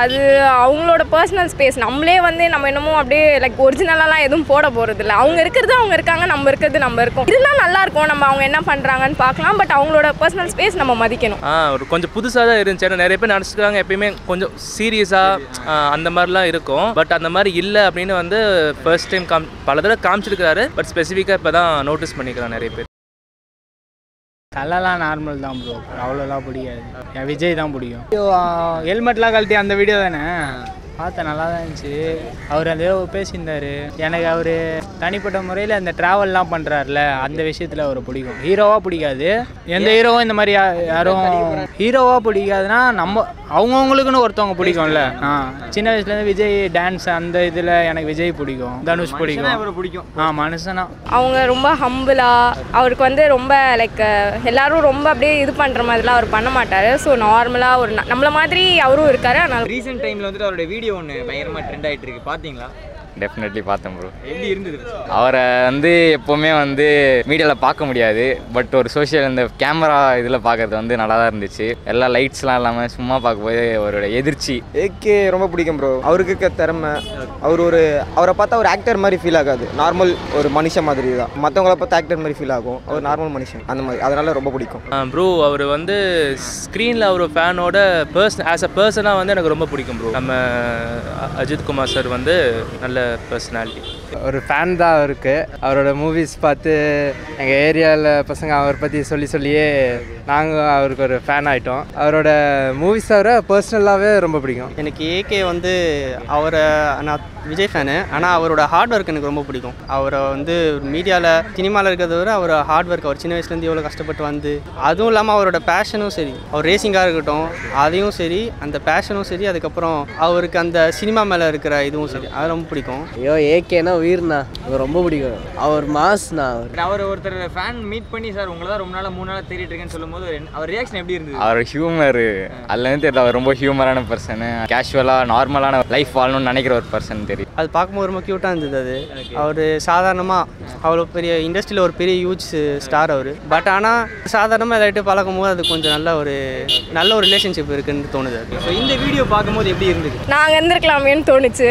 அது அவங்களோட personal space. நம்மளே வந்து நம்ம என்னமோ அப்படியே லைக் ஒரிஜினலாலாம் எதுவும் போட போகிறது இல்லை. அவங்க இருக்கிறது அவங்க இருக்காங்க, நம்ம இருக்கிறது நம்ம இருக்கோம். இருந்தால் நல்லாயிருக்கும், நம்ம அவங்க என்ன பண்ணுறாங்கன்னு பார்க்கலாம். பட் அவங்களோட பர்சனல் ஸ்பேஸ் நம்ம மதிக்கணும். ஒரு கொஞ்சம் புதுசாக தான் இருந்துச்சு. ஏன்னா நிறைய பேர் நினச்சிக்கிறாங்க எப்பயுமே கொஞ்சம் சீரியஸாக அந்த மாதிரிலாம் இருக்கும். பட் அந்த மாதிரி இல்லை அப்படின்னு வந்து ஃபர்ஸ்ட் டைம் பல தடவை காமிச்சிருக்கிறாரு. பட் ஸ்பெசிஃபிக்காக இப்போ தான் நோட்டீஸ் பண்ணிக்கிறான் நிறைய பேர். தலலாம் நார்மல் தான் ப்ரோ, அவ்வளோலாம் பிடிக்காது. என் விஜய் தான் பிடிக்கும். ஹெல்மெட்லாம் கழட்டி அந்த வீடியோ தானே பார்த்தேன், நல்லா தான் இருந்துச்சு. அவர் அந்த பேசியிருந்தார். எனக்கு அவர் தனிப்பட்ட முறையில் அந்த ட்ராவல்லாம் பண்ணுறாருல, அந்த விஷயத்தில் அவர் பிடிக்கும். ஹீரோவாக பிடிக்காது. எந்த ஹீரோவும் இந்த மாதிரி யாரும் ஹீரோவாக பிடிக்காதுன்னா நம்ம அவங்கவுங்களுக்குன்னு ஒருத்தவங்க பிடிக்கும்ல. சின்ன வயசுலேருந்து விஜய் டான்ஸ் அந்த இதில் எனக்கு விஜய் பிடிக்கும், தனுஷ் பிடிக்கும். மனுஷனா அவங்க ரொம்ப ஹம்பிளாக, அவருக்கு வந்து ரொம்ப லைக் எல்லாரும் ரொம்ப அப்படியே இது பண்ணுற மாதிரிலாம் அவர் பண்ண மாட்டார். ஸோ நார்மலாக ஒரு நம்மள மாதிரி அவரும் இருக்காரு. அதனால் ரீசெண்ட் டைமில் வந்துட்டு அவருடைய வீடியோ ஒன்று பயங்கரமாக ட்ரெண்ட் ஆகிட்டு இருக்கு, பார்த்தீங்களா? டெஃபினெட்லி பார்த்தேன் ப்ரோ. எப்படி இருந்தது? அவரை வந்து எப்போவுமே வந்து மீடியாவில் பார்க்க முடியாது. பட் ஒரு சோஷியல் இந்த கேமரா இதில் பார்க்குறது வந்து நல்லா தான் இருந்துச்சு. எல்லா லைட்ஸ்லாம் இல்லாமல் சும்மா பார்க்கும்போது அவரோட எதிர்ச்சி ஏகே ரொம்ப பிடிக்கும் ப்ரோ. அவருக்கு இருக்க திறமை, அவரை பார்த்தா ஒரு ஆக்டர் மாதிரி ஃபீல் ஆகாது, நார்மல் ஒரு மனுஷன் மாதிரி தான். மற்றவங்கள பார்த்தா ஆக்டர் மாதிரி ஃபீல் ஆகும், அவர் நார்மல் மனுஷன் அந்த மாதிரி. அதனால ரொம்ப பிடிக்கும் ப்ரோ. அவர் வந்து ஸ்க்ரீனில் அவர் ஃபேனோட ஆஸ் அ பர்சனாக வந்து எனக்கு ரொம்ப பிடிக்கும் ப்ரோ. நம்ம அஜித் குமார் சார் வந்து நல்ல பர்சனாலிட்டி. ஒரு ஃபேன் தான் அவருக்கு. அவரோட மூவிஸ் பார்த்து எங்கள் ஏரியாவில் பசங்க அவரை பற்றி சொல்லியே நாங்கள் அவருக்கு ஒரு ஃபேன் ஆகிட்டோம். அவரோட மூவிஸ் அவரை பர்சனலாகவே ரொம்ப பிடிக்கும். எனக்கு ஏகே வந்து அவரை நான் விஜய் ஃபேனு, ஆனால் அவரோட ஹார்ட் ஒர்க் எனக்கு ரொம்ப பிடிக்கும். அவரை வந்து மீடியாவில் சினிமாவில் இருக்கிறத விட அவர் ஹார்ட் ஒர்க், அவர் சின்ன வயசுலேருந்து எவ்வளோ கஷ்டப்பட்டு வந்து, அதுவும் இல்லாமல் அவரோட பேஷனும் சரி, அவர் ரேசிங்காக இருக்கட்டும் அதையும் சரி, அந்த பேஷனும் சரி, அதுக்கப்புறம் அவருக்கு அந்த சினிமா மேலே இருக்கிற இதுவும் சரி, அது ரொம்ப பிடிக்கும். ஐயோ ஏகேனா உயிர்ண்ணா, அவர் ரொம்ப பிடிக்கும். அவர் மாஸ்ண்ணா. அவர் ஒருத்தர் ஃபேன் மீட் பண்ணி சார் உங்களை தான் ரொம்ப நாளாக 3 நாளாக தேடிட்டு இருக்கேன்னு சொல்லும்போது அவர் ரியாக்ஷன் எப்படி இருந்தது? அவர் ஹியூமர் அதுலேருந்து தெரியல. அவர் ரொம்ப ஹியூமரான பர்சனு, கேஷுவலாக நார்மலான லைஃப் வாழணும்னு நினைக்கிற ஒரு பர்சன் தெரியும். அது பார்க்கும்போது ரொம்ப க்யூட்டாக இருந்தது. அது அவர் சாதாரணமாக அவ்வளோ பெரிய இண்டஸ்ட்ரியில் ஒரு பெரிய ஹியூஜ் ஸ்டார் அவர். பட் ஆனால் சாதாரணமாக இதாகிட்டு பழக்கும் போது அது கொஞ்சம் நல்ல ஒரு ரிலேஷன்ஷிப் இருக்குன்னு தோணுது. ஸோ இந்த வீடியோ பார்க்கும்போது எப்படி இருந்தது? நாங்கள் இருந்திருக்கலாமேன்னு தோணுச்சு.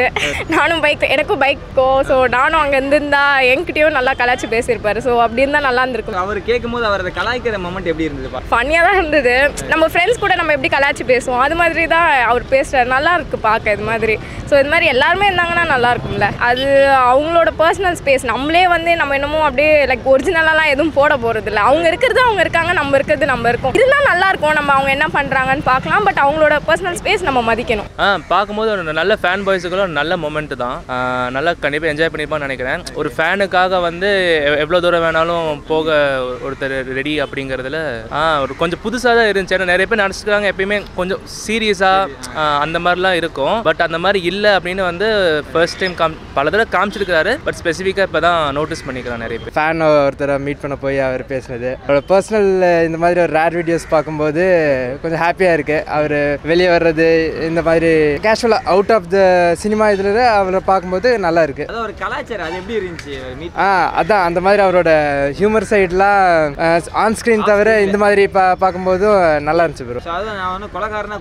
நானும் எனக்கும் பைக்கோ, ஸோ நானும் அங்கே இருந்திருந்தா என்கிட்டயும் நல்லா கலாய்ச்சி பேசியிருப்பாரு. ஸோ அப்படி இருந்தால் நல்லா இருந்திருக்கும். அவர் கேட்கும்போது அவர் அதை கலாய்க்கிற மொமெண்ட் எப்படி இருந்தது? ஃபன்னியாக தான் இருந்தது. நம்ம ஃப்ரெண்ட்ஸ் கூட நம்ம எப்படி கலாய்ச்சி பேசுவோம் அது மாதிரி தான் அவர் பேசுகிறார். நல்லா இருக்குது பார்க்க இது மாதிரி. ஸோ இது மாதிரி எல்லாருமே இருந்தாங்கன்னா நல்லா இருக்கும்ல. அது அவங்களோட பர்சனல் ஸ்பேஸ். நம்மளே வந்து நம்ம என்னமோ அப்படியே லைக் ஒரிஜினலாலாம் எதுவும் போட போகிறது இல்லை. அவங்க இருக்கிறது அவங்க இருக்காங்க, நம்ம இருக்கிறது நம்ம இருக்கோம். இருந்தால் நல்லாயிருக்கும், நம்ம அவங்க என்ன பண்ணுறாங்கன்னு பார்க்கலாம். பட் அவங்களோட பர்சனல் ஸ்பேஸ் நம்ம மதிக்கணும். பார்க்கும்போது ஒரு நல்ல ஃபேன் பாய்ஸுக்குள்ள ஒரு நல்ல மொமெண்ட் தான். நல்லா கண்டிப்பாக என்ஜாய் பண்ணியிருப்பான்னு நினைக்கிறேன். ஒரு ஃபேனுக்காக வந்து எவ்வளோ தூரம் வேணாலும் போக ஒருத்தர் ரெடி அப்படிங்கிறதுல ஒரு கொஞ்சம் புதுசாக தான் இருந்துச்சு. ஏன்னா நிறைய பேர் நினச்சிக்கிறாங்க எப்பயுமே கொஞ்சம் சீரியஸாக அந்த மாதிரிலாம் இருக்கும். பட் அந்த மாதிரி இல்லை அப்படின்னு வந்து ஃபர்ஸ்ட் டைம் பல தடவை காமிச்சிருக்கிறாரு. பட் ஸ்பெசிஃபிக்காக இப்போ தான் நோட்டீஸ் பண்ணிக்கிறான் நிறைய பேர். ஃபேன் ஒருத்தரை மீட் பண்ண போய் அவர் பேசுனது, அவரோட பர்சனல் இந்த மாதிரி ஒரு ரேர் வீடியோஸ் பார்க்கும்போது கொஞ்சம் ஹாப்பியாக இருக்குது. அவர் வெளியே வர்றது இந்த மாதிரி கேஷுவலாக அவுட் ஆஃப் த சினிமா இதில் அவரை பார்க்கும்போது நல்லா இருக்குது. அதான் ஒரு கலாச்சாரம் அது எப்படி இருந்துச்சு? அதான் அந்த மாதிரி அவரோட ஹியூமர் சைட்லாம் ஆன் ஸ்க்ரீன் தவிர இந்த மாதிரி பார்க்கும்போதும் நல்லா இருந்துச்சு ப்ரோ. அதான் நான் வந்து கொலைகாரனா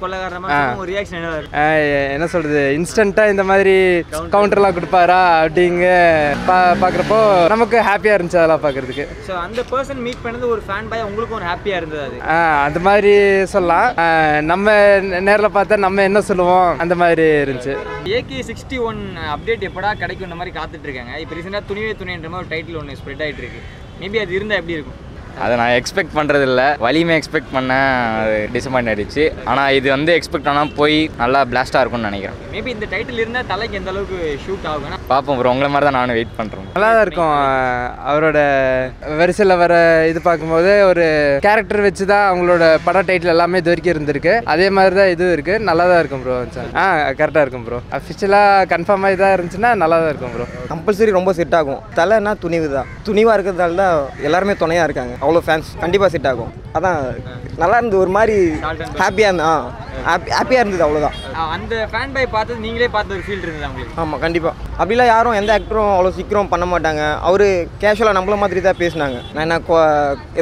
ஒரு ரியாக்ஷன் என்ன சொல்கிறது, இன்ஸ்டண்ட்டாக இந்த மாதிரி கவுண்டர்லாம் கொடுப்பாரா அப்படிங்க பார்க்குறப்போ நமக்கு ஹாப்பியாக இருந்துச்சு அதெல்லாம் பார்க்குறதுக்கு. ஸோ அந்த பர்சன் மீட் பண்ணது ஒரு ஃபேன் பாய் உங்களுக்கும் ஒரு ஹாப்பியாக இருந்தது அது? அந்த மாதிரி சொல்லலாம். நம்ம நேரில் பார்த்தா நம்ம என்ன சொல்லுவோம் அந்த மாதிரி இருந்துச்சு. AK61 அப்டேட் எப்படா கிடைக்கும் இந்த மாதிரி காத்துட்டு இருக்காங்க. இப்போ ரீசெண்டாக துணிவே துணின்ற மாதிரி ஒரு டைட்டில் ஒன்று ஸ்ப்ரெட் ஆகிட்டு இருக்கு. மேபி அது இருந்தால் எப்படி இருக்கும்? அதை நான் எக்ஸ்பெக்ட் பண்ணுறதில்ல. வலிமை எக்ஸ்பெக்ட் பண்ணேன், அது டிசப்பாயிண்ட் ஆகிடுச்சு. ஆனால் இது வந்து எக்ஸ்பெக்ட் ஆனால் போய் நல்லா பிளாஸ்டாக இருக்கும்னு நினைக்கிறேன். மேபி இந்த டைட்டில் இருந்தால் தலைக்கு எந்த அளவுக்கு ஷூட் ஆகும்னா பார்ப்போம் ப்ரோ. உங்களை மாதிரி தான் நானும் வெயிட் பண்ணுறேன். நல்லா தான் இருக்கும். அவரோட வரிசையில் வர இது பார்க்கும்போது ஒரு கேரக்டர் வச்சு தான் அவங்களோட படம் டைட்டில் எல்லாமே இது வரைக்கும் இருந்திருக்கு. அதே மாதிரி தான் இதுவும் இருக்குது. நல்லா தான் இருக்கும் ப்ரோ. கரெக்டாக இருக்கும் ப்ரோ. அஃபிஷியலாக கன்ஃபார்மாக இதாக இருந்துச்சுன்னா நல்லா தான் இருக்கும் ப்ரோ. கம்பல்சரி ரொம்ப செட் ஆகும். தலைன்னா துணிவு தான். துணிவாக இருக்கிறதால தான் எல்லாருமே துணையாக இருக்காங்க. அவ்வளோ ஃபேன்ஸ் கண்டிப்பாக செட் ஆகும். அதான் நல்லா இருந்தது, ஒரு மாதிரி ஹாப்பியாக இருந்தது அவ்வளோதான். அந்த ஃபேன் பை பார்த்தது நீங்களே பார்த்த ஒரு ஃபீல் இருந்தது உங்களுக்கு? ஆமாம் கண்டிப்பாக. அப்படிலாம் யாரும் எந்த ஆக்டரும் அவ்வளோ சீக்கிரம் பண்ண மாட்டாங்க. அவர் கேஷுவலாக நம்மள மாதிரி தான் பேசினாங்க. நான் என்ன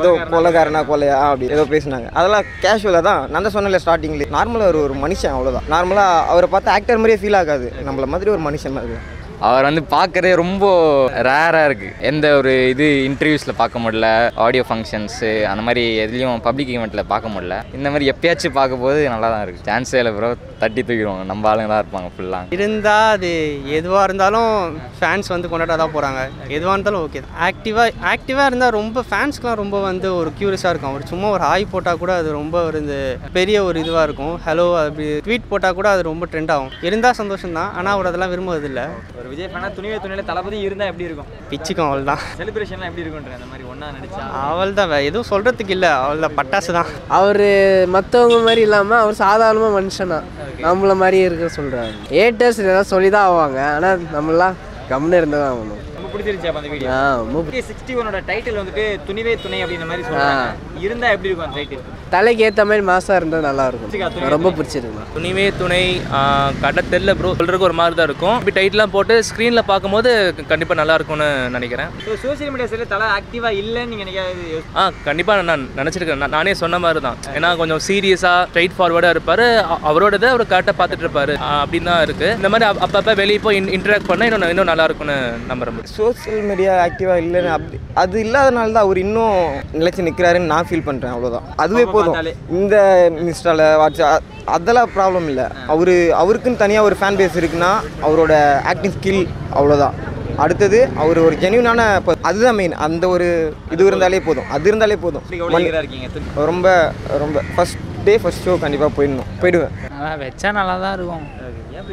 ஏதோ கொலைக்காரனா கொலையா அப்படி ஏதோ பேசினாங்க. அதெல்லாம் கேஷுவலாக தான். நான் தான் சொன்னல ஸ்டார்டிங்லேயே, நார்மலாக ஒரு மனுஷன் அவ்வளோதான். நார்மலாக அவரை பார்த்து ஆக்டர் மாதிரியே ஃபீல் ஆகாது, நம்மள மாதிரி ஒரு மனுஷன் மாதிரி. அவர் வந்து பார்க்குறதே ரொம்ப ரேராக இருக்குது. எந்த ஒரு இது இன்டர்வியூஸில் பார்க்க முடியல, ஆடியோ ஃபங்க்ஷன்ஸு அந்த மாதிரி எதுலேயும் பப்ளிக் ஈவெண்ட்டில் பார்க்க முடியல. இந்த மாதிரி எப்பயாச்சும் பார்க்கும்போது நல்லா தான் இருக்குது. சான்ஸே இல்லை ப்ரோ, தட்டி தூக்கிடுவாங்க. நம்ம ஆளுங்க தான் இருப்பாங்க ஃபுல்லாக. இருந்தால் அது எதுவாக இருந்தாலும் ஃபேன்ஸ் வந்து கொண்டாட தான் போகிறாங்க. எதுவாக இருந்தாலும் ஓகே. ஆக்டிவாக இருந்தால் ரொம்ப ஃபேன்ஸ்க்குலாம் ரொம்ப வந்து ஒரு க்யூரியஸாக இருக்கும். அவர் சும்மா ஒரு ஹாய் போட்டால் கூட அது ரொம்ப ஒரு இந்த பெரிய ஒரு இதுவாக இருக்கும். ஹலோ அப்படி ட்வீட் போட்டால் கூட அது ரொம்ப ட்ரெண்ட் ஆகும். இருந்தால் சந்தோஷம் தான், ஆனால் அவர் அதெல்லாம் விரும்புவதில்லை. ஒரு விஜய் ஃபேனா துணிவே துணியில் தளபதி இருந்தால் எப்படி இருக்கும்? பிச்சுக்கும், அவள் தான். செலிப்ரேஷன்லாம் எப்படி இருக்குன்ற அந்த மாதிரி ஒன்றா நடிச்சா? அவள் தான், எதுவும் சொல்கிறதுக்கு இல்லை, அவள் தான் பட்டாசு தான். அவர் மற்றவங்க மாதிரி இல்லாமல் அவர் சாதாரணமாக மனுஷனா நம்மள மாதிரியே இருக்க சொல்கிறாரு. ஏட்டர்ஸ் ஏதாவது சொல்லி தான் ஆவாங்க, ஆனால் நம்மளாம் கம்முன்னு இருந்து தான் ஆகணும். ரொம்ப பிடிச்சிருந்துச்சு அந்த வீடியோ. 61 டைட்டில் வந்துட்டு துணிவே துணை அப்படின்ற மாதிரி சொல்றாங்க. இருந்தா எப்படி இருக்கும் அந்த டைட்டில்? தலைக்கு ஏற்ற மாதிரி மாசாக இருந்தால் நல்லா இருக்கும். ரொம்ப பிடிச்சிருக்கு. துணிவே துணை கடை தெரியல ப்ரோ, சொல்கிறதுக்கு ஒரு மாதிரி தான் இருக்கும். இப்படி டைட்டிலாம் போட்டு ஸ்க்ரீனில் பார்க்கும்போது கண்டிப்பாக நல்லா இருக்கும்னு நினைக்கிறேன். ஸோ சோசியல் மீடியா சைடில் தலை ஆக்டிவாக இல்லைன்னு நீங்கள் நினைக்காது? கண்டிப்பாக நான் நினச்சிருக்கேன். நானே சொன்ன மாதிரி தான். ஏன்னா கொஞ்சம் சீரியஸாக ஸ்ட்ரைட் ஃபார்வர்டாக இருப்பார். அவரோடது அவர் கரெக்டாக பார்த்துட்டு இருப்பார். அப்படின்னு தான் இருக்குது. இந்த மாதிரி அப்பப்போ வெளியே போய் இன்டராக்ட் பண்ணால் இன்னும் நல்லா இருக்கும்னு நம்புறேன். சோசியல் மீடியா ஆக்டிவாக இல்லைன்னு அது இல்லாதனால தான் அவர் இன்னும் நிலைச்சி நிற்கிறாருன்னு நான் ஃபீல் பண்ணுறேன். அவ்வளோதான், அதுவே போதும். இந்த இன்ஸ்டாவில் வாட்ஸ்அப் அதெல்லாம் ப்ராப்ளம் இல்லை. அவருக்குன்னு தனியாக ஒரு ஃபேன் பேஸ் இருக்குன்னா அவரோட ஆக்டிங் ஸ்கில் அவ்வளோதான். அடுத்தது அவர் ஒரு ஜென்யூனான, அதுதான் மெயின். அந்த ஒரு இது இருந்தாலே போதும், அது இருந்தாலே போதும். ரொம்ப ரொம்ப ஃபர்ஸ்ட் டே ஃபர்ஸ்ட் ஷோ கண்டிப்பாக போயிடுவேன். நல்லா வச்சா நல்லா தான் இருக்கும்.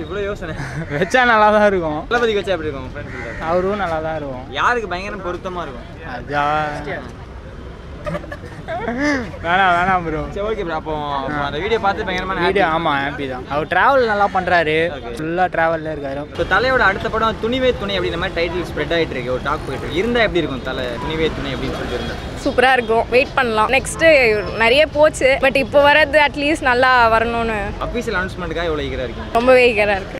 இவ்வளோ யோசனை வச்சா நல்லா தான் இருக்கும். தளபதிக்கு வச்சா எப்படி இருக்கும் ஃப்ரெண்ட்ஸ்? அவரும் நல்லா தான் இருக்கும். யாருக்கு பயங்கர பொருத்தமாக இருக்கும்? வேணாம் ப்ரோ. சரி ஓகே ப்ரோ. அப்போ அந்த வீடியோ பார்த்து பயங்கரமான வீடியோ. ஆமாம், ஹாப்பி தான். அவர் ட்ராவல் நல்லா பண்ணுறாரு, ஃபுல்லாக ட்ராவலில் இருக்காரு. இப்போ தலையோட அடுத்த படம் துணிவே துணை அப்படின்ற மாதிரி டைட்டில் ஸ்ப்ரெட் ஆகிட்டு இருக்கு, ஒரு டாக் போயிட்டு இருக்கு. இருந்தால் எப்படி இருக்கும் தலை துணிவே துணை அப்படின்னு சொல்லிட்டு இருந்தால்? சூப்பராக இருக்கும், வெயிட் பண்ணலாம். நெக்ஸ்ட்டு நிறைய போச்சு, பட் இப்போ வர்றது அட்லீஸ்ட் நல்லா வரணும்னு. அஃபீஷியல் அனௌன்ஸ்மெண்ட்டுக்காக எவ்வளோ ஈகராக இருக்கு? ரொம்பவே ஈகராக இருக்குது.